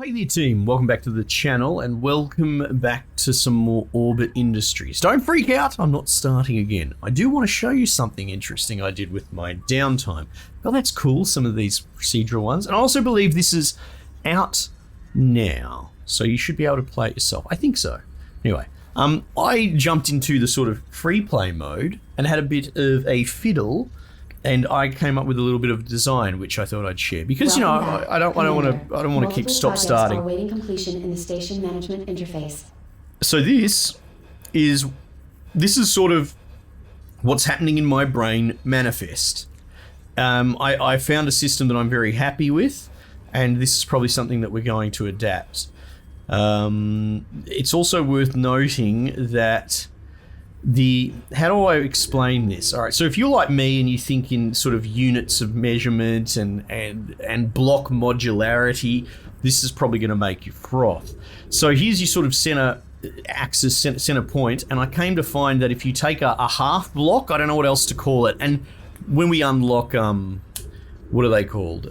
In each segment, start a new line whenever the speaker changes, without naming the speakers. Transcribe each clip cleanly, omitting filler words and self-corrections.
Hey there team, welcome back to the channel and welcome back to some more Orbit Industries. Don't freak out, I'm not starting again. I do want to show you something interesting I did with my downtime. Oh, that's cool, some of these procedural ones. And I also believe this is out now, so you should be able to play it yourself. I think so. Anyway, I jumped into the sort of free play mode and had a bit of a fiddle. And I came up with a little bit of design, which I thought I'd share because I don't want to keep starting.
Awaiting completion in the station management interface.
So this is sort of what's happening in my brain manifest. I found a system that I'm very happy with, and this is probably something that we're going to adapt. It's also worth noting that how do I explain this? All right, so if you're like me and you think in sort of units of measurement and block modularity, this is probably going to make you froth. So here's your sort of center axis, center point, and I came to find that if you take a half block, I don't know what else to call it, and when we unlock, what are they called?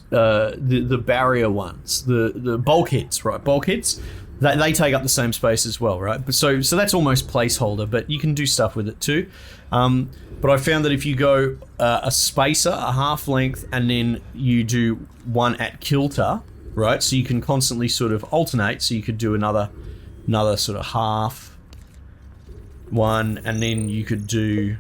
The barrier ones, the bulkheads, right? Bulkheads. They take up the same space as well, right? But so that's almost placeholder, but you can do stuff with it too. But I found that if you go a spacer, a half length, and then you do one at kilter, right? So you can constantly sort of alternate. So you could do another sort of half one, and then you could do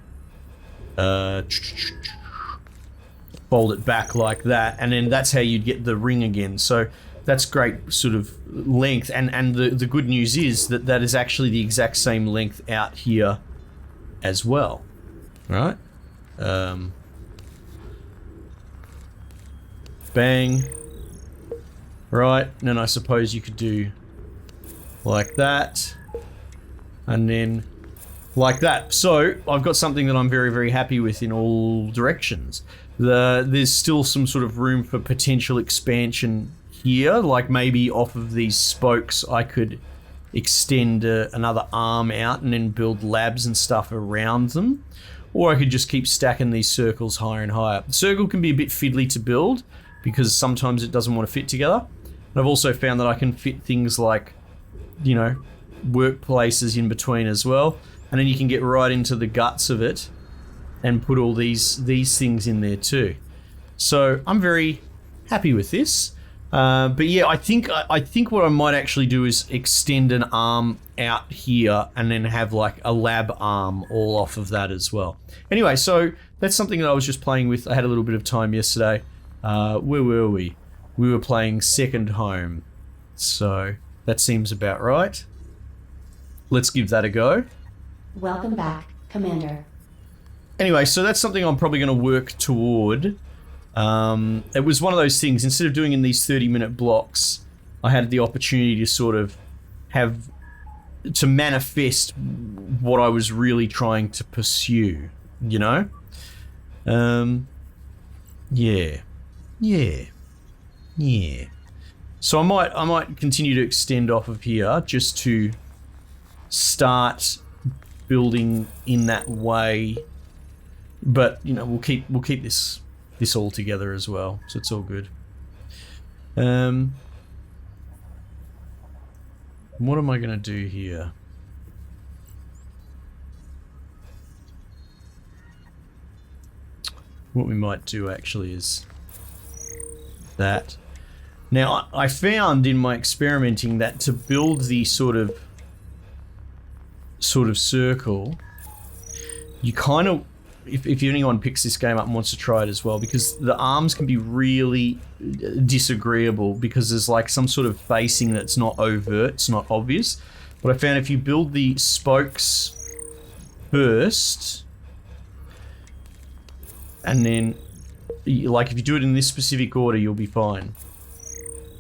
fold it back like that, and then that's how you'd get the ring again. So that's great sort of length, and the good news is that is actually the exact same length out here as well, right? Bang, right, and then I suppose you could do like that, and then like that. So I've got something that I'm very, very happy with in all directions. There's still some sort of room for potential expansion here, like maybe off of these spokes I could extend another arm out and then build labs and stuff around them, or I could just keep stacking these circles higher and higher. The circle can be a bit fiddly to build because sometimes it doesn't want to fit together, and I've also found that I can fit things like, you know, workplaces in between as well, and then you can get right into the guts of it and put all these things in there too. So I'm very happy with this. But yeah, I think what I might actually do is extend an arm out here and then have like a lab arm all off of that as well. Anyway, so that's something that I was just playing with. I had a little bit of time yesterday. Where were we? We were playing Second Home. So that seems about right. Let's give that a go.
Welcome back, Commander.
Anyway, so that's something I'm probably going to work toward. It was one of those things, instead of doing in these 30-minute blocks, I had the opportunity to sort of to manifest what I was really trying to pursue, you know? Yeah. So I might continue to extend off of here just to start building in that way, but you know, we'll keep this all together as well, so it's all good. What am I gonna do here? What we might do actually is that. Now I found in my experimenting that to build the sort of circle, you kind of, if anyone picks this game up and wants to try it as well, because the arms can be really disagreeable because there's like some sort of facing that's not overt, it's not obvious. But I found if you build the spokes first, and then, like if you do it in this specific order, you'll be fine,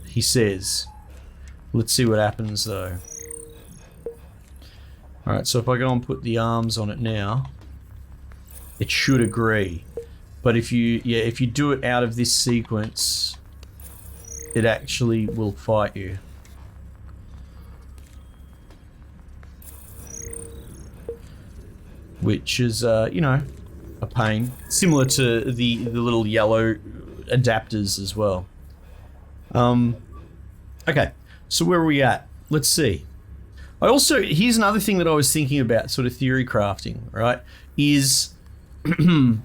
he says. Let's see what happens though. Alright, so if I go and put the arms on it now, it should agree. But if you do it out of this sequence, it actually will fight you. Which is, you know, a pain. Similar to the little yellow adapters as well. Okay, so where are we at? Let's see. Here's another thing that I was thinking about, sort of theory crafting, right? Is I don't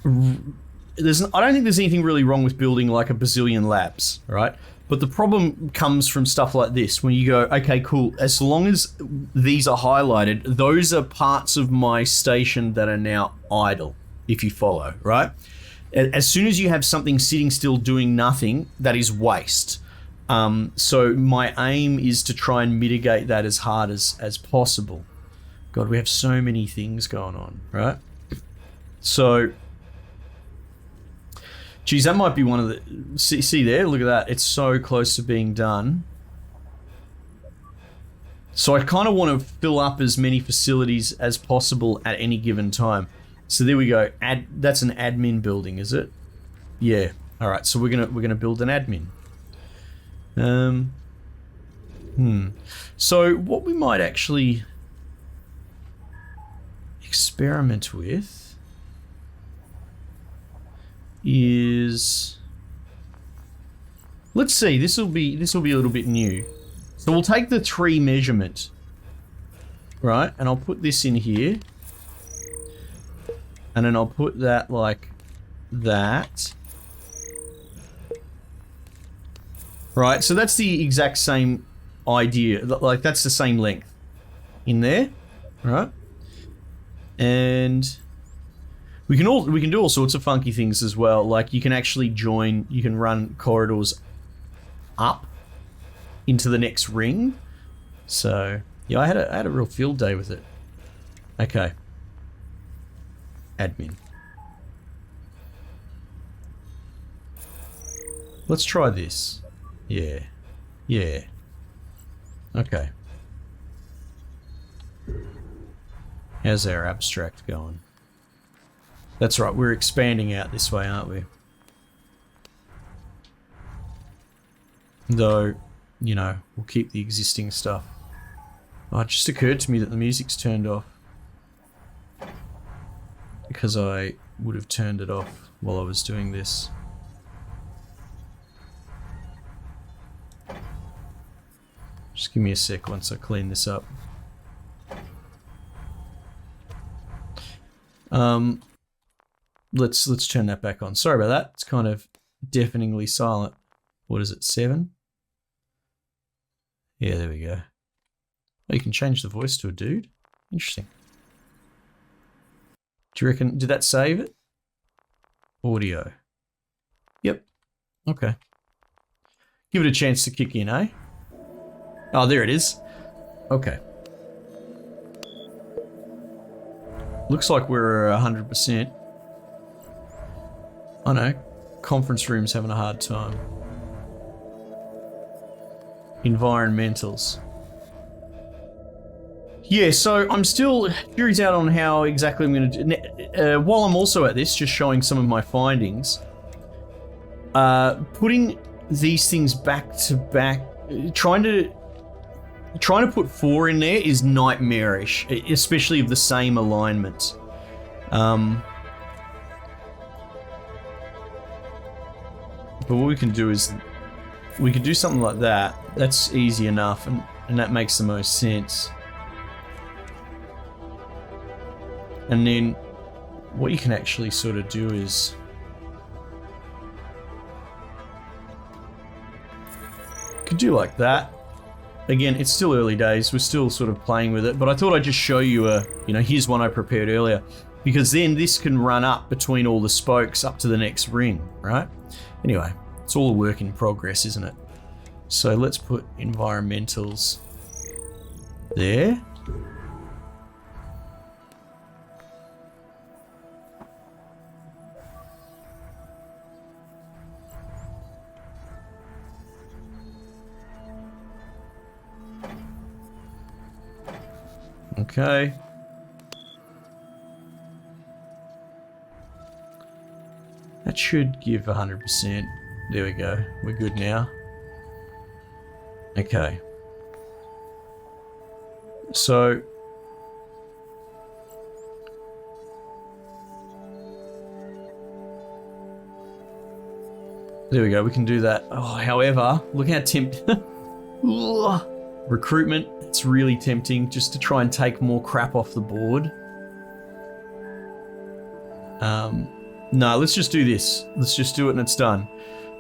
think there's anything really wrong with building like a bazillion labs, right? But the problem comes from stuff like this, when you go, okay, cool, as long as these are highlighted, those are parts of my station that are now idle, if you follow, right? As soon as you have something sitting still doing nothing, that is waste. So my aim is to try and mitigate that as hard as possible. God, we have so many things going on, right? So, geez, that might be one of the... See there? Look at that. It's so close to being done. So I kind of want to fill up as many facilities as possible at any given time. So there we go. That's an admin building, is it? Yeah. All right. So we're gonna build an admin. So what we might actually experiment with is, let's see, this will be a little bit new. So we'll take the tree measurement, right? And I'll put this in here. And then I'll put that like that. Right, so that's the exact same idea. Like, that's the same length in there, right? And we can do all sorts of funky things as well. Like, you can actually you can run corridors up into the next ring. So yeah, I had a real field day with it. Okay. Admin. Let's try this. Yeah. Yeah. Okay. How's our abstract going? That's right, we're expanding out this way, aren't we? Though, you know, we'll keep the existing stuff. Oh, it just occurred to me that the music's turned off. Because I would have turned it off while I was doing this. Just give me a sec once I clean this up. Let's turn that back on. Sorry about that. It's kind of deafeningly silent. What is it, 7? Yeah, there we go. Oh, you can change the voice to a dude? Interesting. Do you reckon, did that save it? Audio. Yep. Okay. Give it a chance to kick in, eh? Oh, there it is. Okay. Looks like we're 100%. I know. Conference room's having a hard time. Environmentals. Yeah, so I'm still curious out on how exactly I'm going to do. While I'm also at this, just showing some of my findings. Putting these things back to back, trying to put 4 in there is nightmarish, especially of the same alignment. But what we can do is we can do something like that. That's easy enough, and that makes the most sense. And then what you can actually sort of do is you could do like that. Again, it's still early days. We're still sort of playing with it, but I thought I'd just show you here's one I prepared earlier, because then this can run up between all the spokes up to the next ring, right? Anyway, it's all a work in progress, isn't it? So let's put environmentals there. Okay. That should give 100%. There we go. We're good now. Okay. So There we go, we can do that. Oh, however, look how tempting. Recruitment, it's really tempting just to try and take more crap off the board. No, let's just do this. Let's just do it and it's done.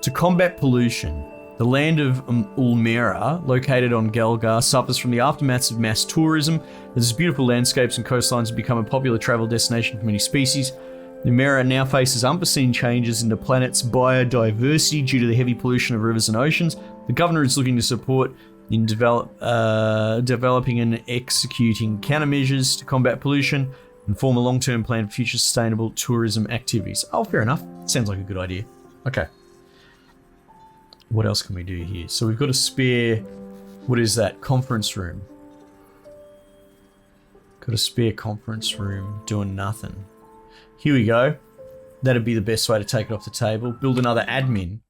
To combat pollution, the land of Ulmera, located on Gelgar, suffers from the aftermaths of mass tourism. Its beautiful landscapes and coastlines have become a popular travel destination for many species. Ulmera now faces unforeseen changes in the planet's biodiversity due to the heavy pollution of rivers and oceans. The governor is looking to support in developing and executing countermeasures to combat pollution and form a long-term plan for future sustainable tourism activities. Oh, fair enough. Sounds like a good idea. Okay. What else can we do here? So we've got a spare, what is that? Conference room. Got a spare conference room doing nothing. Here we go. That'd be the best way to take it off the table. Build another admin.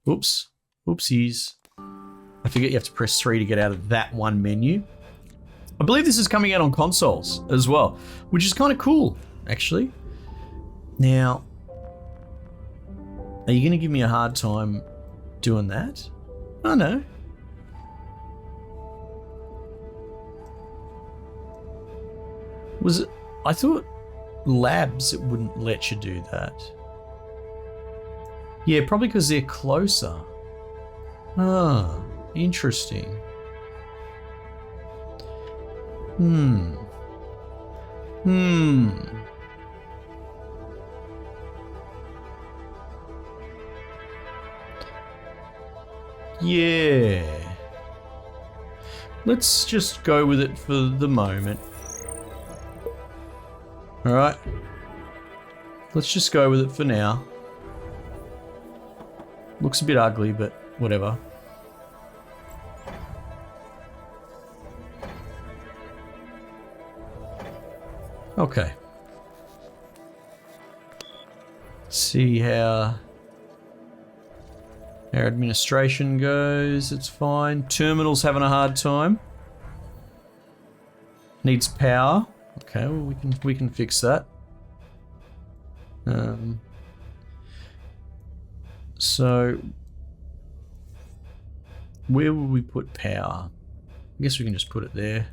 Oops. Oopsies. I forget you have to press 3 to get out of that one menu. I believe this is coming out on consoles as well, which is kind of cool, actually. Now, are you going to give me a hard time doing that? Oh, no. Was it? I thought labs, it wouldn't let you do that. Yeah, probably because they're closer. Ah, interesting. Yeah. Let's just go with it for the moment. Alright. Let's just go with it for now. Looks a bit ugly, but whatever. Okay. See how our administration goes. It's fine. Terminal's having a hard time. Needs power. Okay, well we can fix that. So where will we put power? I guess we can just put it there.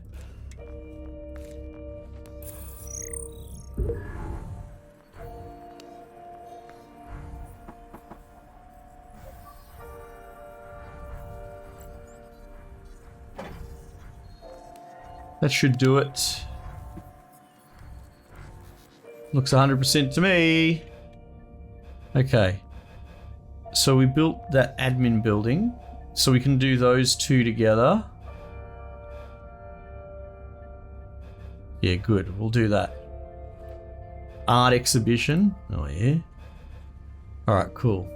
That should do it. Looks 100% to me. Okay. So we built that admin building. So we can do those two together. Yeah, good. We'll do that. Art exhibition. Oh, yeah. Alright, cool.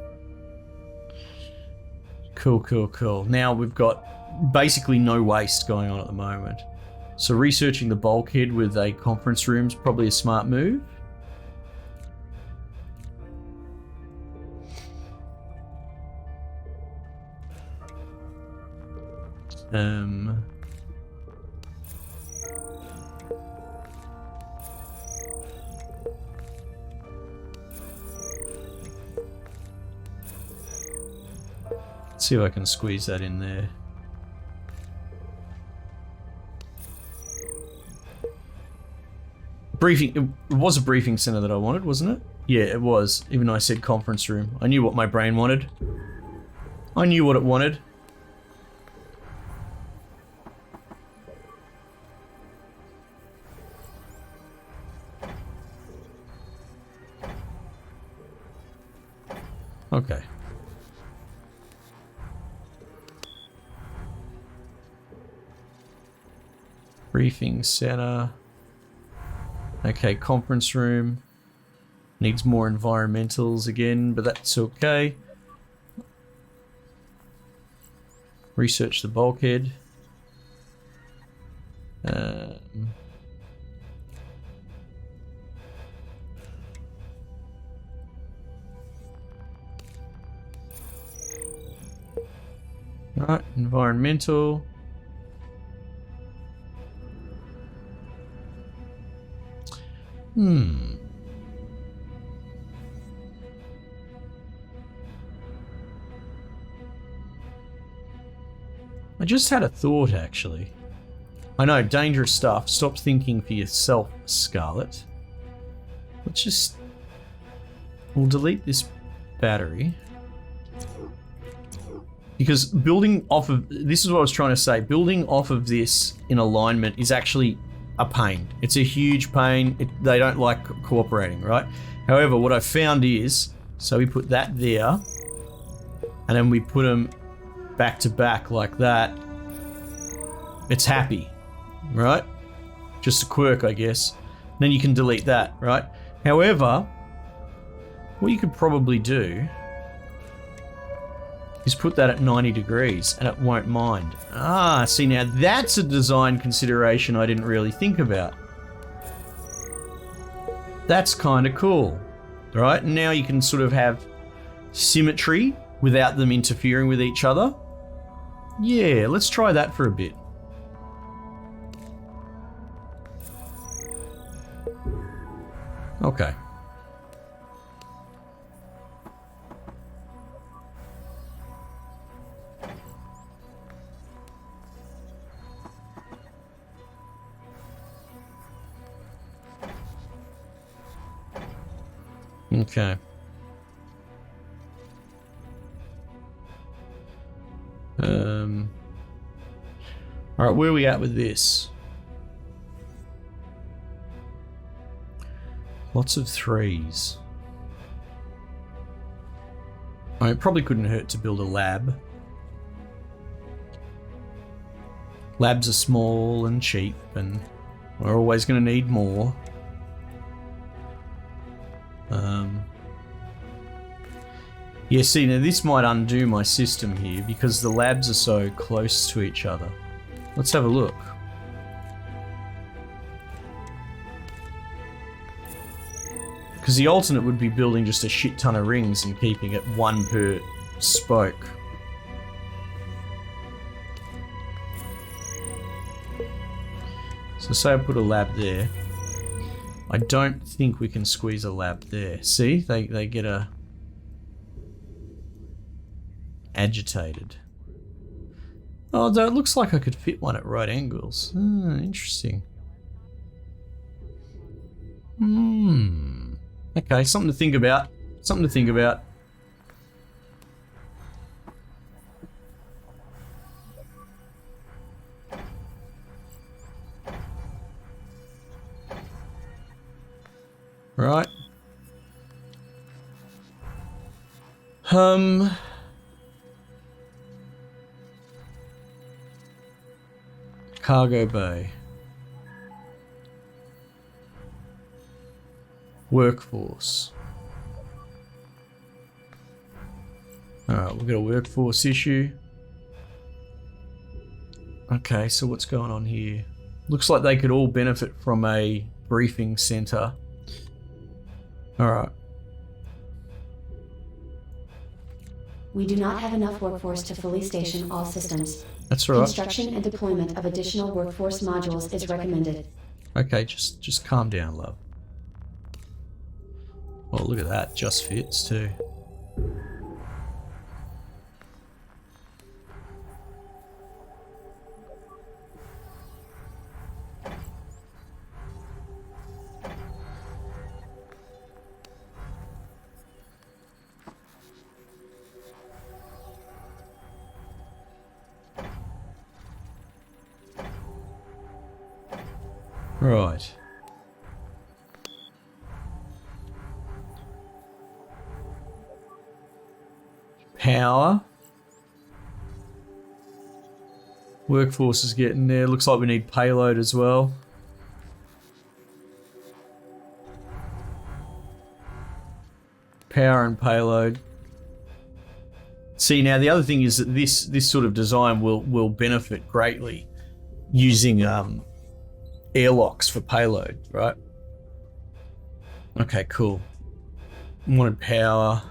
Cool. Now we've got basically no waste going on at the moment. So researching the bulkhead with a conference room is probably a smart move. Let's see if I can squeeze that in there. Briefing, it was a briefing center that I wanted, wasn't it? Yeah, it was, even though I said conference room. I knew what my brain wanted. I knew what it wanted. Okay. Briefing center. Okay, conference room. Needs more environmentals again, but that's okay. Research the bulkhead. Right, environmental. I just had a thought, actually. I know, dangerous stuff. Stop thinking for yourself, Scarlet. Let's just... We'll delete this battery. Because building off of... This is what I was trying to say. Building off of this in alignment is actually a pain. It's a huge pain. They don't like cooperating, right? However, what I found is... So we put that there. And then we put them back to back like that. It's happy. Right? Just a quirk, I guess. Then you can delete that, right? However, what you could probably do is put that at 90 degrees and it won't mind. Ah, see, now that's a design consideration I didn't really think about. That's kind of cool, right? And now you can sort of have symmetry without them interfering with each other. Yeah, let's try that for a bit. Okay. Okay. All right, where are we at with this? Lots of threes. It probably couldn't hurt to build a lab. Labs are small and cheap, and we're always going to need more. Yeah, see, now this might undo my system here because the labs are so close to each other. Let's have a look. Because the alternate would be building just a shit ton of rings and keeping it one per spoke. So say I put a lab there. I don't think we can squeeze a lab there. See, they get agitated. Oh, it looks like I could fit one at right angles. Interesting. Okay, something to think about. Something to think about. Right. Cargo bay. Workforce. Alright, we've got a workforce issue. Okay, so what's going on here? Looks like they could all benefit from a briefing center. Alright.
We do not have enough workforce to fully station all systems.
That's right.
Construction and deployment of additional workforce modules is recommended.
Okay, just calm down, love. Oh, look at that. Just fits too. Right. Power. Workforce is getting there. Looks like we need payload as well. Power and payload. See, now the other thing is that this sort of design will benefit greatly using airlocks for payload, right? Okay, cool. Wanted power.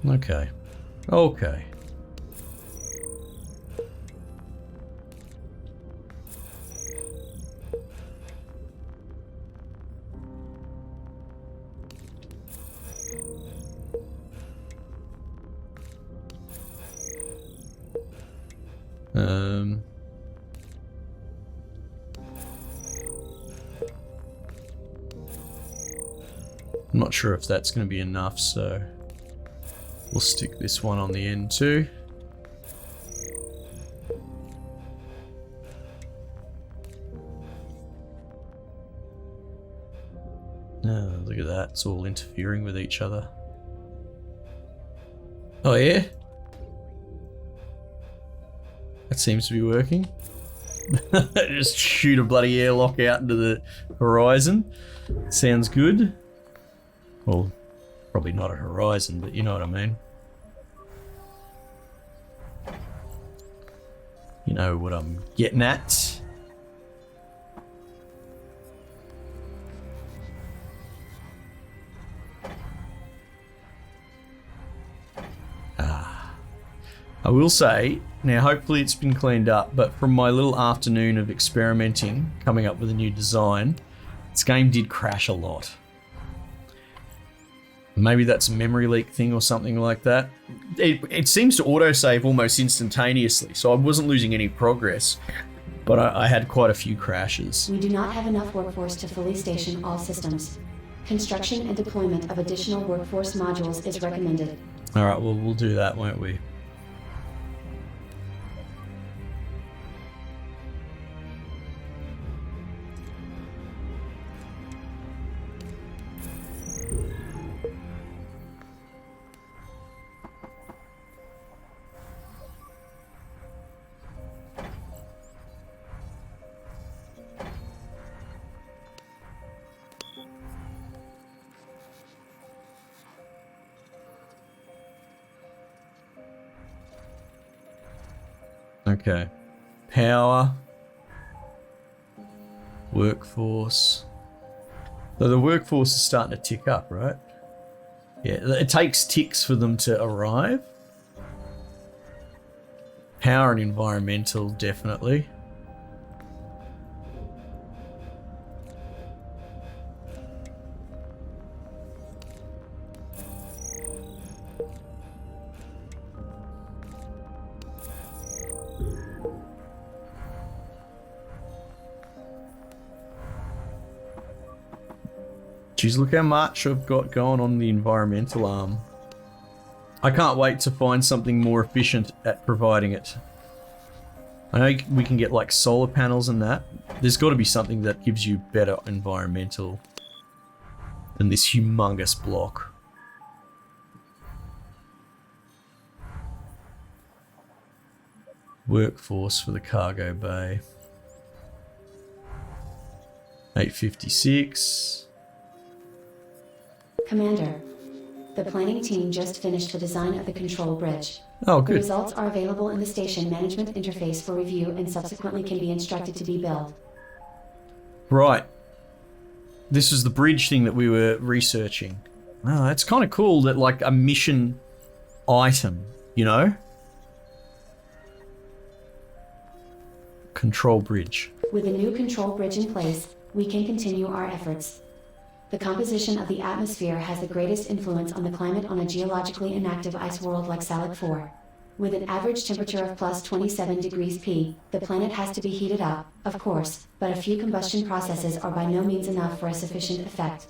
Okay. Okay. I'm not sure if that's going to be enough, so we'll stick this one on the end too. Oh, look at that. It's all interfering with each other. Oh, yeah? That seems to be working. Just shoot a bloody airlock out into the horizon. Sounds good. Well, probably not a horizon, but you know what I mean. You know what I'm getting at. I will say, now hopefully it's been cleaned up, but from my little afternoon of experimenting, coming up with a new design, this game did crash a lot. Maybe that's a memory leak thing or something like that. It seems to autosave almost instantaneously, so I wasn't losing any progress, but I had quite a few crashes.
We do not have enough workforce to fully station all systems. Construction and deployment of additional workforce modules is recommended.
All right, well, we'll do that, won't we? Okay. Power. Workforce. So the workforce is starting to tick up, right? Yeah, it takes ticks for them to arrive. Power and environmental, definitely. Geez, look how much I've got going on the environmental arm. I can't wait to find something more efficient at providing it. I know we can get like solar panels and that. There's got to be something that gives you better environmental than this humongous block. Workforce for the cargo bay. 856.
Commander, the planning team just finished the design of the control bridge.
Oh,
The
good.
results are available in the station management interface for review and subsequently can be instructed to be built.
Right. This is the bridge thing that we were researching. Oh, it's kind of cool that like a mission item, you know? Control bridge.
With the new control bridge in place, we can continue our efforts. The composition of the atmosphere has the greatest influence on the climate on a geologically inactive ice world like Salak 4. With an average temperature of plus 27 degrees P, the planet has to be heated up, of course, but a few combustion processes are by no means enough for a sufficient effect.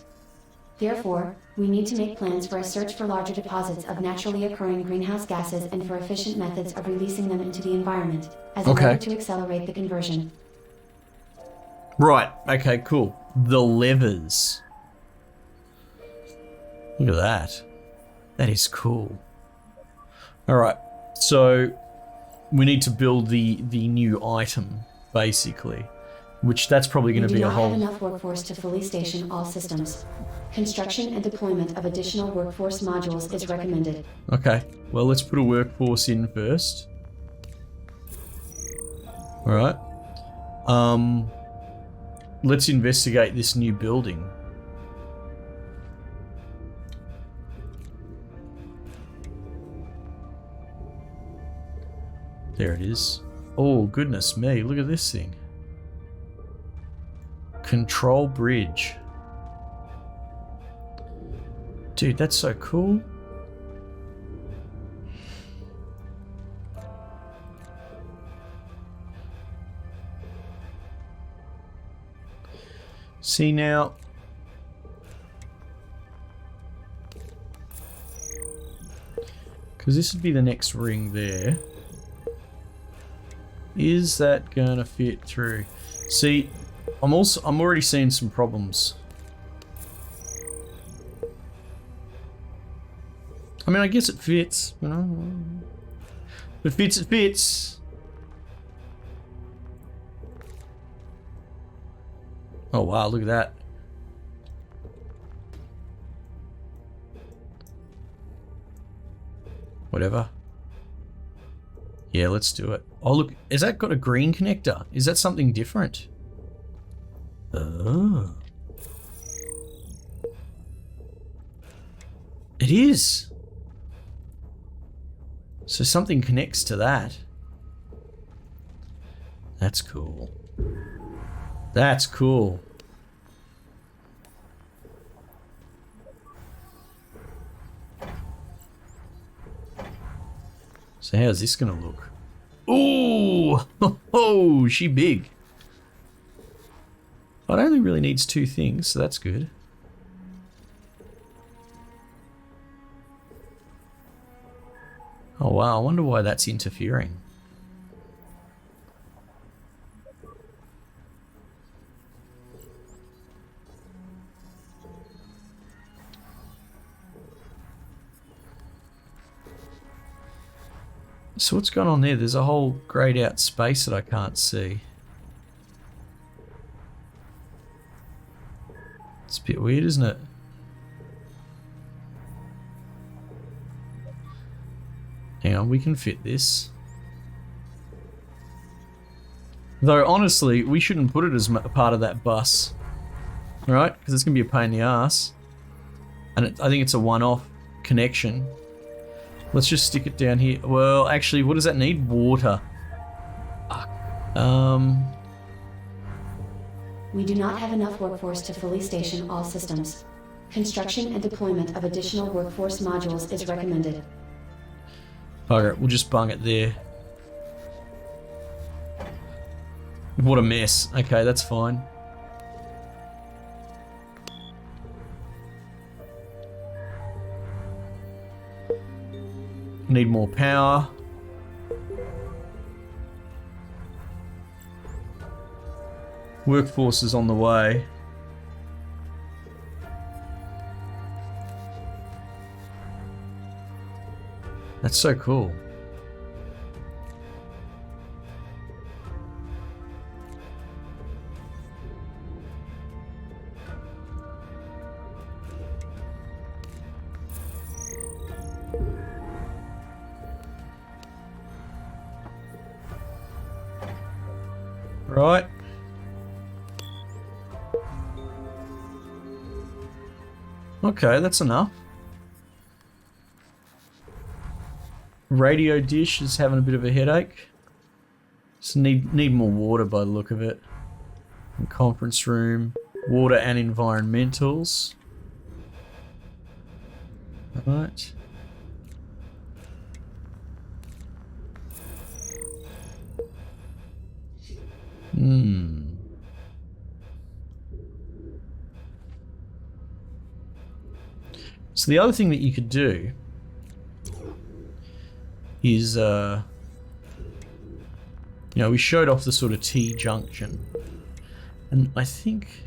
Therefore, we need to make plans for a search for larger deposits of naturally occurring greenhouse gases and for efficient methods of releasing them into the environment, as a way to accelerate the conversion.
Right. Okay, cool. The levers. Look at that. That is cool. All right. So we need to build the new item, basically, which that's probably going to be a whole...
We do not have enough workforce to fully station all systems. Construction and deployment of additional workforce modules is recommended.
Okay. Well, let's put a workforce in first. All right. Let's investigate this new building. There it is. Oh, goodness me. Look at this thing. Control bridge. Dude, that's so cool. See now. Because this would be the next ring there. Is that gonna fit through? See, I'm already seeing some problems. I mean, I guess it fits. If it fits, it fits. Oh wow, look at that. Whatever. Yeah, let's do it. Oh look, has that got a green connector? Is that something different? Oh. It is. So something connects to that. That's cool. That's cool. So how's this gonna look? Ooh! Oh, she big. It only really needs 2 things, so that's good. Oh wow, I wonder why that's interfering. So what's going on there? There's a whole grayed out space that I can't see. It's a bit weird, isn't it? Hang on, we can fit this. Though, honestly, we shouldn't put it as a part of that bus. Right? Because it's going to be a pain in the ass. And I think it's a one-off connection. Let's just stick it down here. Well, actually, what does that need? Water.
We do not have enough workforce to fully station all systems. Construction and deployment of additional workforce modules is recommended.
Bugger it, we'll just bung it there. What a mess. Okay, that's fine. Need more power. Workforce is on the way. That's so cool. Right. Okay, that's enough. Radio dish is having a bit of a headache. So need more water by the look of it. And conference room, water and environmentals. Right. So the other thing that you could do is, you know, we showed off the sort of Tjunction, and I think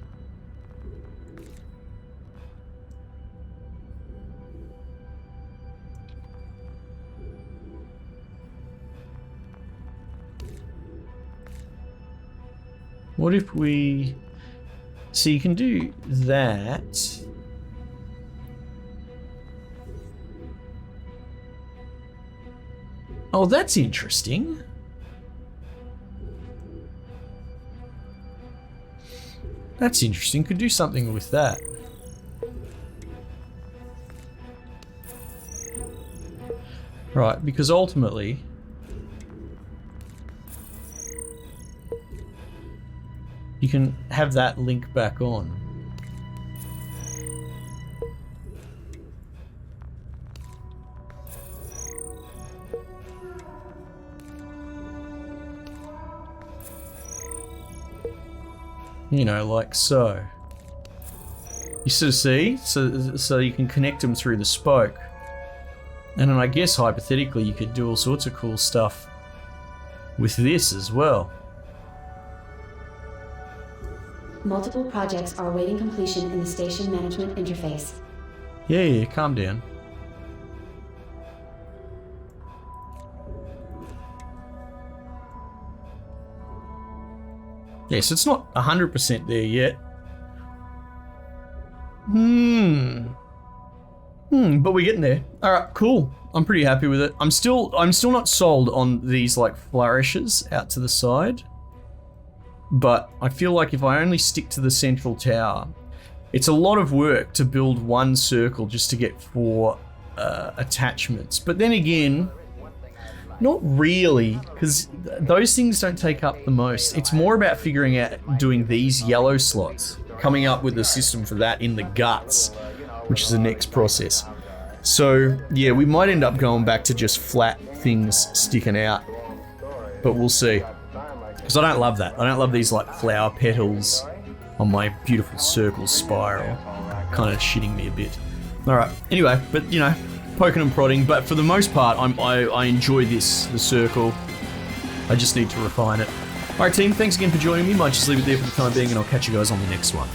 what if we, so you can do that. Oh, that's interesting. That's interesting. Could do something with that. Right, because ultimately you can have that link back on. You know, like so. You sort of see? So you can connect them through the spoke. And then I guess hypothetically you could do all sorts of cool stuff with this as well.
Multiple projects are awaiting completion in the station management interface.
Yeah, calm down. Yeah, so it's not 100% there yet. But we're getting there. All right, cool. I'm pretty happy with it. I'm still not sold on these like flourishes out to the side. But I feel like if I only stick to the central tower, it's a lot of work to build one circle just to get 4 attachments. But then again, not really, because those things don't take up the most. It's more about figuring out doing these yellow slots, coming up with a system for that in the guts, which is the next process. So yeah, we might end up going back to just flat things sticking out, but we'll see. Because I don't love that. I don't love these like flower petals on my beautiful circle spiral. Kind of shitting me a bit. All right. Anyway, but you know, poking and prodding. But for the most part, I enjoy the circle. I just need to refine it. All right, team. Thanks again for joining me. Might just leave it there for the time being, and I'll catch you guys on the next one.